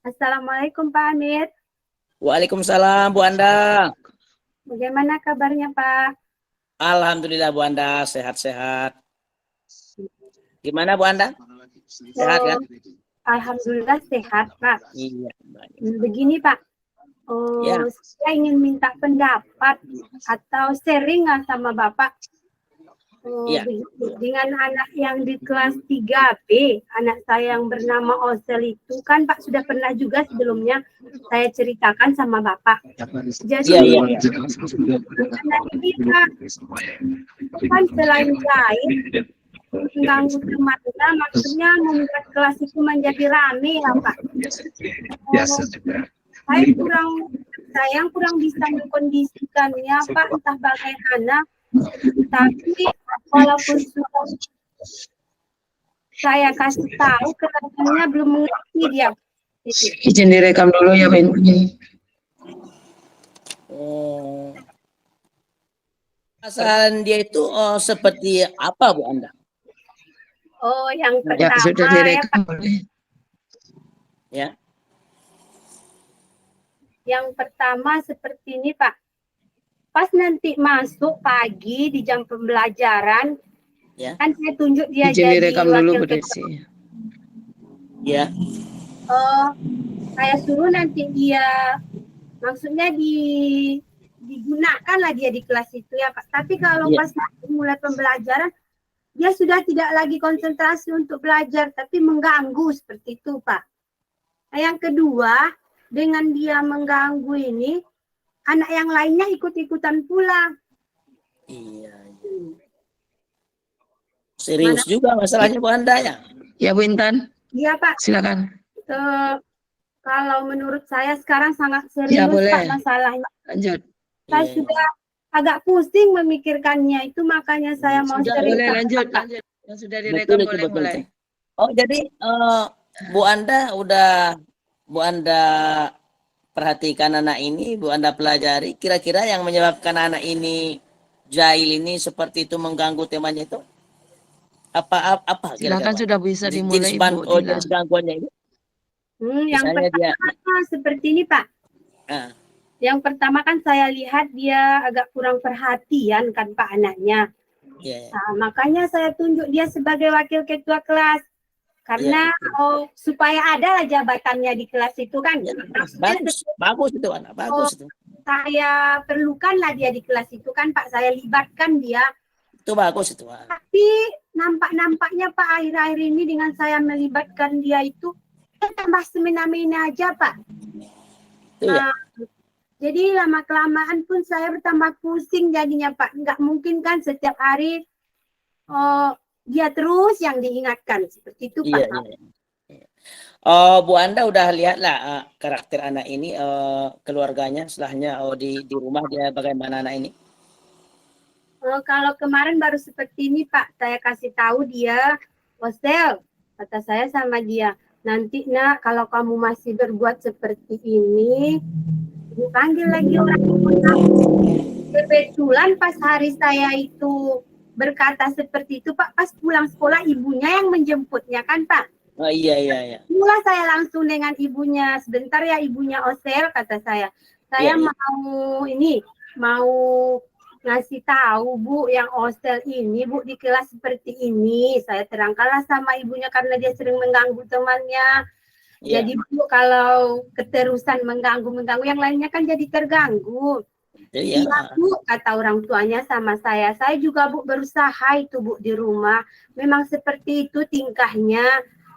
Assalamualaikum Pak Amir. Waalaikumsalam Bu Anda. Bagaimana kabarnya Pak? Alhamdulillah Bu Anda sehat-sehat. Gimana Bu Anda? Sehat kan? Alhamdulillah sehat Pak. Iya. Begini Pak, Ya. saya ingin minta pendapat atau sharing sama Bapak. Iya. Dengan anak yang di kelas 3B, anak saya yang bernama Osel itu kan Pak sudah pernah juga sebelumnya saya ceritakan sama Bapak. Jadi anak ini Pak, kan selain lain mengganggu temannya, maksudnya membuat kelas itu menjadi rame ya Pak. Saya kurang bisa mengkondisikannya Pak, entah bagaimana. Tapi walaupun sudah saya kasih tahu, kelihatannya belum mengerti dia. Izin direkam dulu ya, Ben. Perasaan dia itu seperti apa Bu Anda? Yang Ya, pertama sudah direkam. Ya. Yang pertama seperti ini Pak. Pas nanti masuk pagi di jam pembelajaran, Ya. kan saya tunjuk dia Izin jadi direkam dulu, Bu wakil Desi. Ya. Saya suruh nanti dia, maksudnya digunakanlah dia di kelas itu ya Pak. Tapi kalau pas mulai pembelajaran, dia sudah tidak lagi konsentrasi untuk belajar, tapi mengganggu seperti itu Pak. Nah, yang kedua, dengan dia mengganggu ini, anak yang lainnya ikut-ikutan pula. Iya. Serius juga masalahnya Bu Anda ya? Ya, Bu Intan. Iya Pak. Silakan. Kalau menurut saya sekarang sangat serius Ya, boleh. Pak masalahnya. Lanjut. Saya sudah agak pusing memikirkannya, itu makanya saya mau Sudah, cerita. boleh lanjut. Yang sudah direkam Betul, boleh betul. mulai. Oh, jadi Bu Anda perhatikan anak ini, Bu Anda pelajari, kira-kira yang menyebabkan anak ini jahil ini seperti itu mengganggu temannya itu apa Silakan, sudah bisa dimulai, Bu. jenis gangguannya ini? Yang pertama seperti ini Pak. Yang pertama kan saya lihat dia agak kurang perhatian kan Pak anaknya. Nah, makanya saya tunjuk dia sebagai wakil ketua kelas. Karena supaya ada lah jabatannya di kelas itu kan. Bagus itu anak, bagus itu. Saya perlukanlah dia di kelas itu kan Pak, saya libatkan dia. Itu bagus itu. Tapi nampaknya Pak akhir-akhir ini dengan saya melibatkan dia itu tambah semena-mena aja Pak. Jadi lama-kelamaan pun saya bertambah pusing jadinya Pak. Nggak mungkin kan setiap hari dia terus yang diingatkan seperti itu Pak. Bu Anda udah lihatlah karakter anak ini, keluarganya setelahnya di rumah dia bagaimana anak ini? Kalau kemarin baru seperti ini Pak, saya kasih tahu dia, Osel, kata saya sama dia, nanti nak kalau kamu masih berbuat seperti ini, dipanggil lagi orang tua. Kebetulan pas hari saya itu berkata seperti itu Pak, pas pulang sekolah ibunya yang menjemputnya kan Pak. Oh iya. Mulai saya langsung dengan ibunya, sebentar ya ibunya Osel, kata saya. Saya mau ngasih tahu Bu yang Osel ini Bu di kelas seperti ini. Saya terangkanlah sama ibunya karena dia sering mengganggu temannya. Jadi Bu kalau keterusan mengganggu yang lainnya kan jadi terganggu. Iya Bu, kata orang tuanya sama saya juga Bu berusaha itu Bu di rumah. Memang seperti itu tingkahnya.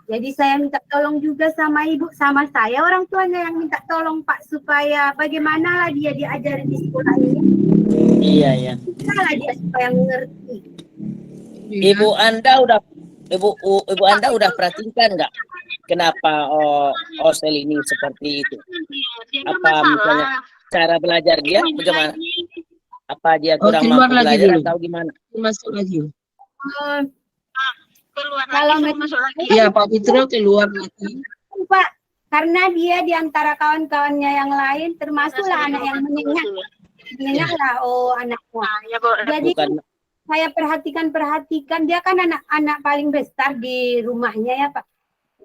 Jadi saya minta tolong juga sama ibu, sama saya orang tuanya yang minta tolong Pak supaya bagaimana lah dia diajari di sekolah ini. Iya. Bagaimana dia supaya mengerti. Ibu Anda udah perhatikan nggak kenapa Osel ini seperti itu? Apa misalnya cara belajar dia bagaimana? Apa dia kurang mampu belajar atau gimana? Masuk lagi. Kalau masuk lagi. Iya Pak Fitro keluar lagi. Pak, karena dia di antara kawan-kawannya yang lain termasuklah anak yang menengah lah anaknya. Jadi saya perhatikan dia kan anak paling besar di rumahnya ya Pak.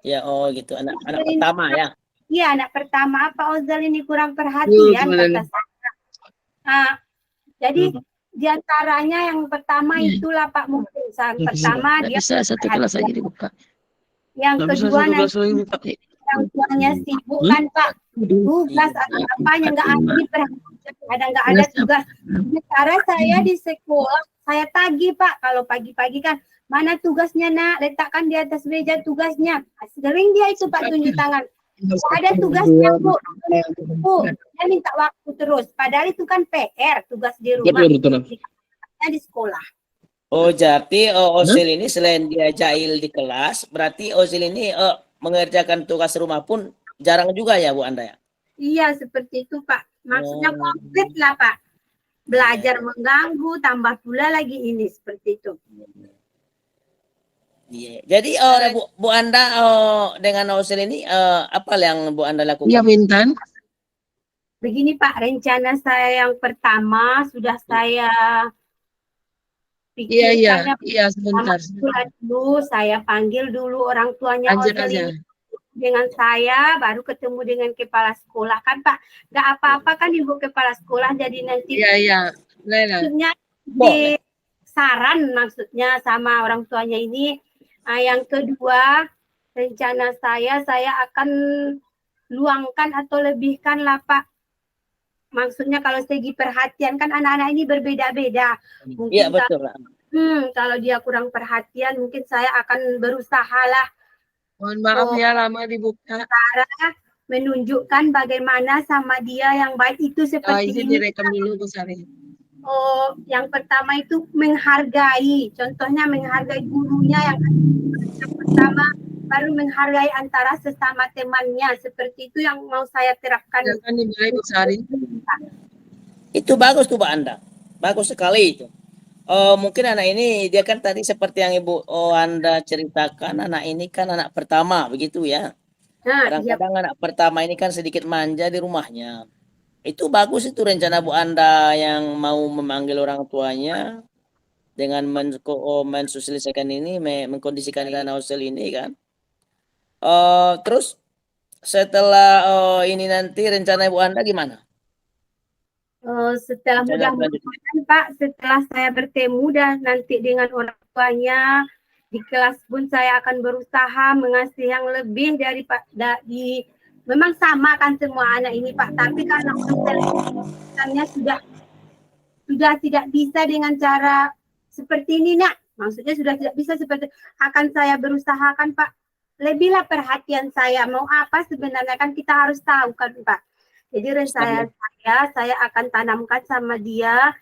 Ya gitu anak pertama ya. Iya, anak pertama Pak Ozal ini kurang perhatian kata saya. Nah, jadi diantaranya yang pertama itulah Pak mungkin. Yang pertama dia bisa satu kelas lagi dibuka. yang kedua nanti orang tuanya sibuk kan Pak, tugas atau apanya nggak ada diperhatikan, nggak ada tugas. Sementara saya di sekolah saya tagih Pak, kalau pagi-pagi kan mana tugasnya nak, letakkan di atas meja tugasnya. Sering dia itu Pak tunjuk tangan. Ada tugasnya Bu, dia minta waktu terus. Padahal itu kan PR, tugas di rumah, di sekolah. Oh, jadi Osil ini selain dia jahil di kelas, berarti Osil ini mengerjakan tugas rumah pun jarang juga ya Bu Anda ya? Iya, seperti itu Pak. Maksudnya komplit lah Pak. Belajar mengganggu, tambah pula lagi ini, seperti itu. Iya. Jadi Bu Anda dengan Osil ini apa yang Bu Anda lakukan? Iya, Bintan. Begini Pak, rencana saya yang pertama sudah saya pikirkan. Iya, sebentar. Dulu saya panggil dulu orang tuanya Lanjut Ozal aja. ini dengan saya, baru ketemu dengan kepala sekolah kan Pak. Nggak apa-apa kan Ibu kepala sekolah, jadi nanti Iya. maksudnya di saran maksudnya sama orang tuanya ini. Nah, yang kedua, rencana saya akan luangkan atau lebihkan lah Pak. Maksudnya kalau segi perhatian kan anak-anak ini berbeda-beda. Mungkin iya betul. kalau dia kurang perhatian, mungkin saya akan berusaha lah. Mohon maaf ya lama dibuka. Cara menunjukkan bagaimana sama dia yang baik itu seperti ini. Direkam dulu Bu Sari. Oh, yang pertama itu menghargai. Contohnya menghargai gurunya yang pertama, baru menghargai antara sesama temannya. Seperti itu yang mau saya terapkan. Silakan dimulai Bu Sari. Itu bagus tuh Pak Anda. Bagus sekali itu. Mungkin anak ini dia kan tadi seperti yang Ibu Anda ceritakan, anak ini kan anak pertama begitu ya. Kadang-kadang anak pertama ini kan sedikit manja di rumahnya. Itu bagus itu rencana Bu Anda yang mau memanggil orang tuanya dengan mensosialisasikan ini, mengkondisikan anak Osil ini kan. Terus setelah ini nanti rencana Bu Anda gimana? Setelah mudah-mudahan Pak, setelah saya bertemu dan nanti dengan orang tuanya di kelas pun saya akan berusaha mengasih yang lebih dari Pak. Memang sama kan semua anak ini Pak, tapi karena misalnya sudah tidak bisa dengan cara seperti ini nak. Maksudnya sudah tidak bisa seperti, akan saya berusahakan Pak. Lebihlah perhatian saya, mau apa sebenarnya kan kita harus tahu kan Pak. Jadi saya akan tanamkan sama dia,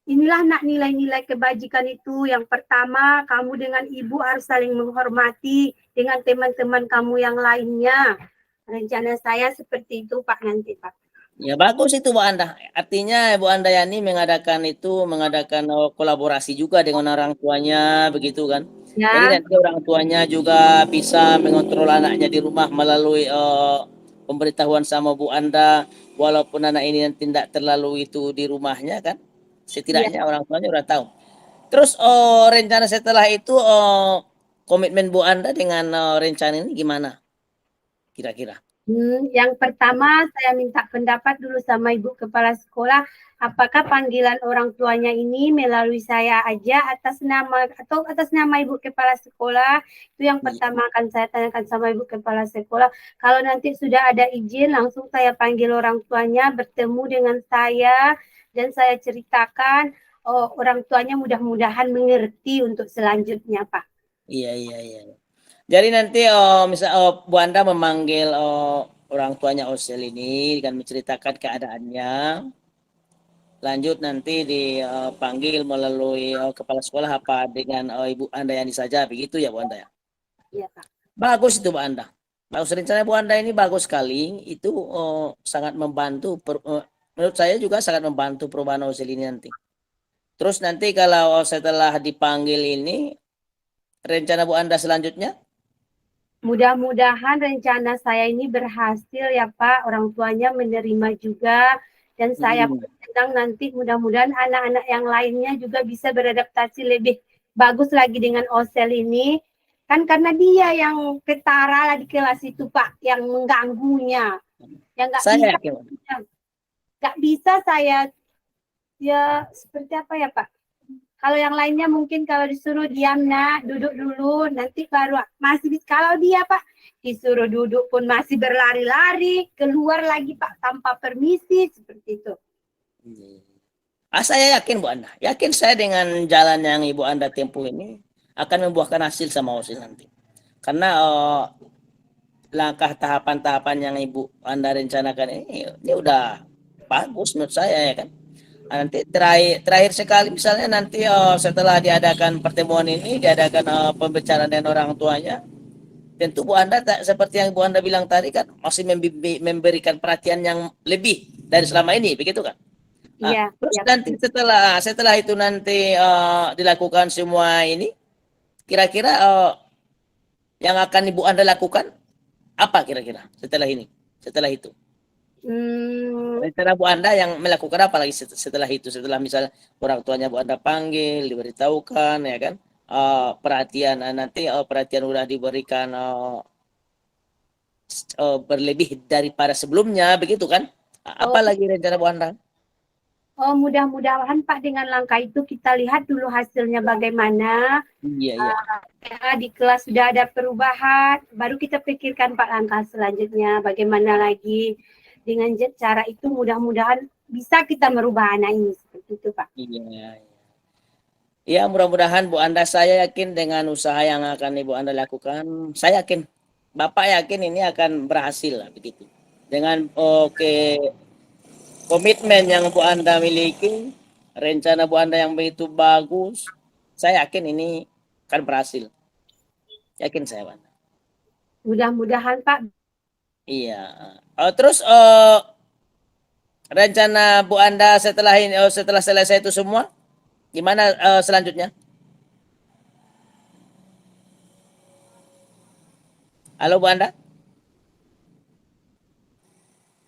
inilah nak nilai-nilai kebajikan itu. Yang pertama, kamu dengan ibu harus saling menghormati dengan teman-teman kamu yang lainnya. Rencana saya seperti itu Pak nanti Pak. Ya bagus itu Bu Anda. Artinya Bu Anda yani mengadakan kolaborasi juga dengan orang tuanya begitu kan. Ya. Jadi nanti orang tuanya juga bisa mengontrol anaknya di rumah melalui pemberitahuan sama Bu Anda, walaupun anak ini nanti tidak terlalu itu di rumahnya kan, setidaknya orang tuanya udah tahu. Terus rencana setelah itu komitmen Bu Anda dengan rencana ini gimana kira-kira? Yang pertama saya minta pendapat dulu sama Ibu Kepala Sekolah, apakah panggilan orang tuanya ini melalui saya aja atas nama Ibu Kepala Sekolah. Itu yang pertama akan saya tanyakan sama Ibu Kepala Sekolah. Kalau nanti sudah ada izin, langsung saya panggil orang tuanya bertemu dengan saya dan saya ceritakan, orang tuanya mudah-mudahan mengerti untuk selanjutnya Pak. Iya. Jadi nanti misal Bu Anda memanggil orang tuanya Osil ini dan menceritakan keadaannya. Lanjut nanti dipanggil melalui kepala sekolah apa dengan Ibu Anda yang saja begitu ya Bu Anda ya? Iya Pak. Bagus itu Bu Anda. Bagus rencana Bu Anda ini bagus sekali. Itu sangat membantu. Menurut saya juga sangat membantu perubahan Osil ini nanti. Terus nanti kalau setelah dipanggil ini rencana Bu Anda selanjutnya? Mudah-mudahan rencana saya ini berhasil ya Pak, orang tuanya menerima juga, dan saya pun sedang nanti mudah-mudahan anak-anak yang lainnya juga bisa beradaptasi lebih bagus lagi dengan Osil ini. Kan karena dia yang ketara lah di kelas itu Pak, yang mengganggunya. Yang Saya yakin. nggak bisa saya ya seperti apa ya Pak? Kalau yang lainnya mungkin kalau disuruh diam nak, duduk dulu, nanti baru masih kalau dia Pak disuruh duduk pun masih berlari-lari, keluar lagi Pak tanpa permisi seperti itu. Saya yakin Bu Anda, yakin saya dengan jalan yang Ibu Anda tempuh ini akan membuahkan hasil sama OSIS nanti. Karena langkah tahapan-tahapan yang Ibu Anda rencanakan ini udah bagus menurut saya ya kan. Nanti terakhir sekali misalnya nanti setelah diadakan pertemuan ini, diadakan pembicaraan dengan orang tuanya, tentu Bu Anda seperti yang Bu Anda bilang tadi kan masih memberikan perhatian yang lebih dari selama ini, begitu kan? Iya. Terus Ya. nanti setelah itu nanti dilakukan semua ini, kira-kira yang akan Ibu Anda lakukan apa kira-kira setelah ini, setelah itu? Rencana Bu Anda yang melakukan apa lagi setelah itu? Setelah misalnya orang tuanya Bu Anda panggil, diberitahukan, ya kan? Perhatian nanti perhatian udah diberikan berlebih daripada sebelumnya, begitu kan? Apa lagi rencana Bu Anda? Oh, mudah-mudahan Pak dengan langkah itu kita lihat dulu hasilnya bagaimana. Iya, iya. Ya, di kelas sudah ada perubahan, baru kita pikirkan Pak langkah selanjutnya bagaimana lagi. Dengan cara itu mudah-mudahan bisa kita merubah anak ini seperti itu Pak. Iya. Ya, mudah-mudahan Bu Anda, saya yakin dengan usaha yang akan Ibu Anda lakukan, saya yakin, Bapak yakin ini akan berhasil lah begitu. Dengan komitmen yang Bu Anda miliki, rencana Bu Anda yang begitu bagus, saya yakin ini akan berhasil. Yakin saya, Pak. Mudah-mudahan Pak. Iya. Terus rencana Bu Anda setelah ini, setelah selesai itu semua, gimana selanjutnya? Halo Bu Anda?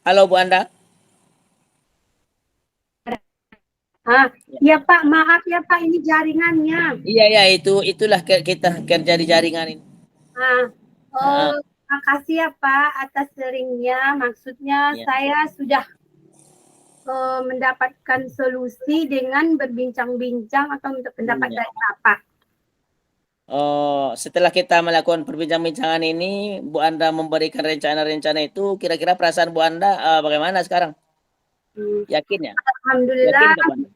Halo Bu Anda? Ya Pak, maaf ya Pak, ini jaringannya. Iya ya, itulah kita kerja di jaringan ini. Makasih ya Pak atas sharingnya. Maksudnya Ya. saya sudah mendapatkan solusi dengan berbincang-bincang atau minta pendapat dari Bapak. Setelah kita melakukan perbincangan ini, Bu Anda memberikan rencana-rencana itu, kira-kira perasaan Bu Anda bagaimana sekarang? Yakin ya? Alhamdulillah. Yakin,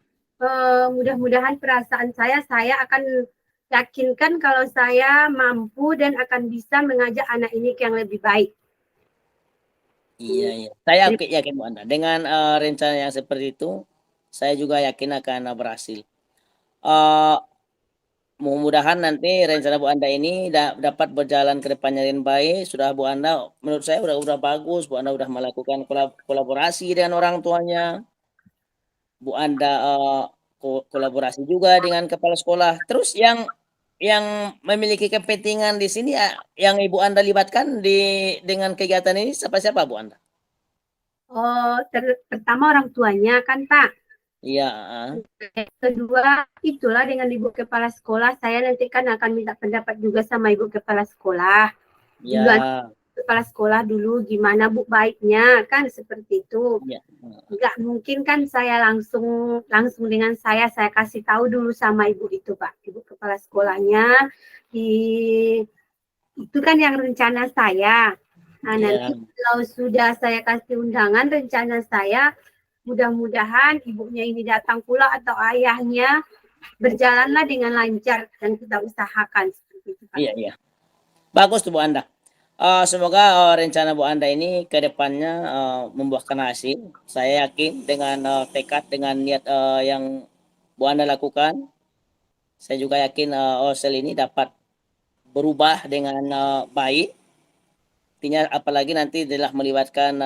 Mudah-mudahan perasaan saya akan yakinkan kalau saya mampu dan akan bisa mengajak anak ini ke yang lebih baik. Iya, iya. Saya yakin Bu Anda. Dengan rencana yang seperti itu, saya juga yakin akan berhasil. Mudah-mudahan nanti rencana Bu Anda ini dapat berjalan ke depannya dengan baik. Sudah Bu Anda, menurut saya udah bagus. Bu Anda udah melakukan kolaborasi dengan orang tuanya. Bu Anda kolaborasi juga dengan kepala sekolah. Terus yang memiliki kepentingan di sini yang Ibu Anda libatkan dengan kegiatan ini siapa Bu Anda? Pertama orang tuanya kan Pak. Iya. Kedua itulah dengan Ibu Kepala Sekolah, saya nanti kan akan minta pendapat juga sama Ibu Kepala Sekolah. Ya. Kepala sekolah dulu gimana Bu baiknya kan seperti itu. Ya. Enggak mungkin kan saya langsung dengan saya kasih tahu dulu sama Ibu itu Pak, Ibu Kepala Sekolahnya. Itu kan yang rencana saya. Nah, nanti kalau sudah saya kasih undangan, rencana saya mudah-mudahan ibunya ini datang pula atau ayahnya berjalanlah dengan lancar dan kita usahakan seperti itu Pak. Iya, iya. Bagus tuh Bu Anda. Semoga rencana Bu Anda ini ke depannya membuahkan hasil. Saya yakin dengan tekad, dengan niat yang Bu Anda lakukan, saya juga yakin OSEL ini dapat berubah dengan baik. Artinya apalagi nanti telah melibatkan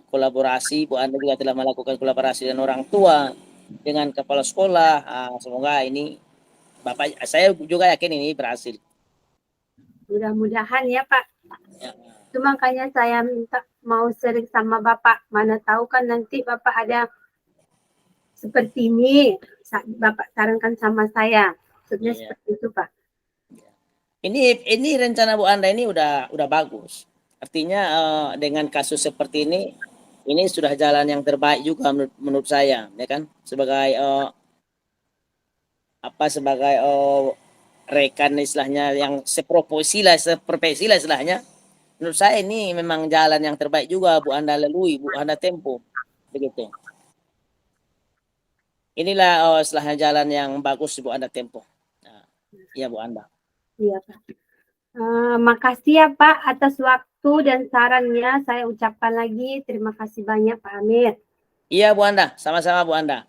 kolaborasi, Bu Anda juga telah melakukan kolaborasi dengan orang tua, dengan kepala sekolah. Semoga ini Bapak, saya juga yakin ini berhasil. Mudah-mudahan ya Pak. Itu makanya saya minta mau sering sama Bapak. Mana tahu kan nanti Bapak ada seperti ini. Bapak sarankan sama saya. Maksudnya seperti itu Pak. Ini rencana Bu Anda ini udah bagus. Artinya dengan kasus seperti ini sudah jalan yang terbaik juga menurut saya, ya kan? Sebagai sebagai rekan istilahnya yang seprofesi lah istilahnya. Menurut saya ini memang jalan yang terbaik juga Bu Anda lalui, Bu Anda tempuh, begitu. Inilah istilahnya jalan yang bagus Bu Anda tempuh. Nah, iya Bu Anda. Iya, Pak. Makasih ya Pak atas waktu dan sarannya. Saya ucapkan lagi terima kasih banyak Pak Amir. Iya Bu Anda, sama-sama Bu Anda.